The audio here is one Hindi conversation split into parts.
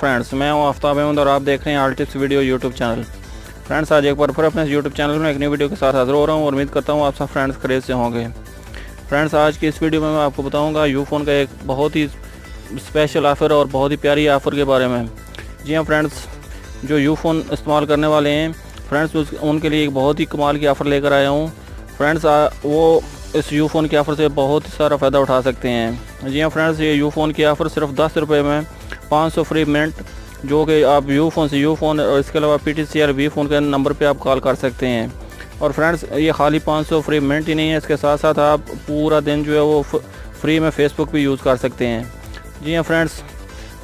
फ्रेंड्स, मैं हूं आफ्ताब अहमद और आप देख रहे हैं all tips video YouTube channel. Friends, आज एक बार फिर अपने यूट्यूब चैनल में एक नई वीडियो के साथ हाजिर हो रहा हूं और उम्मीद करता हूं आप सब फ्रेंड्स खरीद से होंगे। फ्रेंड्स, आज की इस वीडियो में मैं आपको बताऊंगा यूफोन का एक बहुत ही स्पेशल ऑफ़र और बहुत ही प्यारी ऑफ़र के बारे में। जी हाँ फ्रेंड्स, जो यूफोन इस्तेमाल करने वाले हैं फ्रेंड्स, उनके लिए एक बहुत ही कमाल की ऑफ़र लेकर आया हूँ। फ्रेंड्स, वो इस यूफोन की ऑफ़र से बहुत ही सारा फ़ायदा उठा सकते हैं। जी हाँ फ्रेंड्स, ये यूफोन की ऑफ़र सिर्फ 10 रुपये में 500 फ्री मिनट, जो कि आप यूफोन से यूफोन और इसके अलावा PTCL वीफोन के नंबर पे आप कॉल कर सकते हैं। और फ्रेंड्स, ये खाली 500 फ्री मिनट ही नहीं है, इसके साथ साथ आप पूरा दिन जो है वो फ्री में फेसबुक भी यूज़ कर सकते हैं। जी हाँ फ्रेंड्स,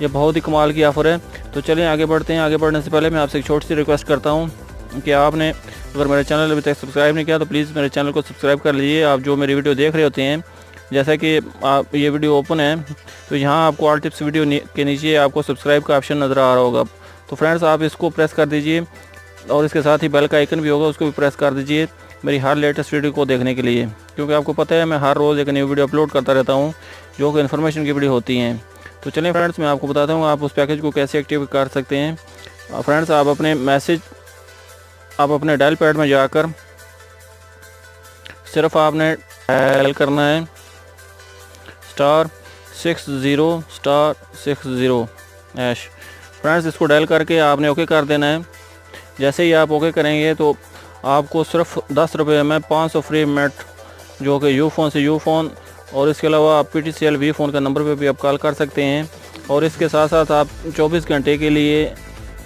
ये बहुत ही कमाल की ऑफ़र है। तो चलिए आगे बढ़ते हैं। आगे बढ़ने से पहले मैं आपसे एक छोटी सी रिक्वेस्ट करता हूँ कि आपने अगर मेरे चैनल अभी तक सब्सक्राइब नहीं किया तो प्लीज़ मेरे चैनल को सब्सक्राइब कर लीजिए। आप जो मेरी वीडियो देख रहे होते हैं, जैसा कि आप ये वीडियो ओपन है तो यहाँ आपको ऑल टिप्स वीडियो के नीचे आपको सब्सक्राइब का ऑप्शन नज़र आ रहा होगा। तो फ्रेंड्स, आप इसको प्रेस कर दीजिए और इसके साथ ही बेल का आइकन भी होगा, उसको भी प्रेस कर दीजिए मेरी हर लेटेस्ट वीडियो को देखने के लिए, क्योंकि आपको पता है मैं हर रोज़ एक नई वीडियो अपलोड करता रहता हूँ जो कि इन्फॉर्मेशन की वीडियो होती हैं। तो चलिए फ्रेंड्स, मैं आपको बताता हूँ आप उस पैकेज को कैसे एक्टिव कर सकते हैं। फ्रेंड्स, आप अपने डायल पैड में जाकर सिर्फ आपने डायल करना है *60*60#। फ्रेंड्स, इसको डायल करके आपने ओके कर देना है। जैसे ही आप ओके करेंगे तो आपको सिर्फ 10 रुपये में 500 फ्री मिनट, जो कि यूफोन से यूफोन और इसके अलावा आप PTCL वीफोन का नंबर पे भी आप कॉल कर सकते हैं। और इसके साथ साथ आप 24 घंटे के लिए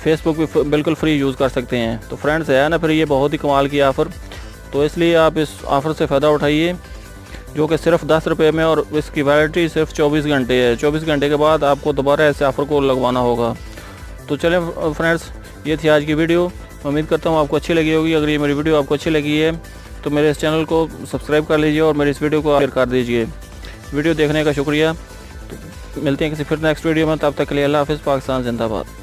फेसबुक भी बिल्कुल फ्री यूज़ कर सकते हैं। तो फ्रेंड्स, है ना फिर ये बहुत ही कमाल की ऑफ़र। तो इसलिए आप इस ऑफ़र से फ़ायदा उठाइए, जो कि सिर्फ 10 रुपये में, और इसकी वैलिडिटी सिर्फ 24 घंटे है। 24 घंटे के बाद आपको दोबारा ऐसे ऑफ़र को लगवाना होगा। तो चलें फ्रेंड्स, ये थी आज की वीडियो। उम्मीद करता हूँ आपको अच्छी लगी होगी। अगर ये मेरी वीडियो आपको अच्छी लगी है तो मेरे इस चैनल को सब्सक्राइब कर लीजिए और मेरी इस वीडियो को शेयर कर दीजिए। वीडियो देखने का शुक्रिया। तो मिलते हैं किसी फिर नेक्स्ट वीडियो में, तब तक के लिए अल्लाह हाफ़िज़। पाकिस्तान जिंदाबाद।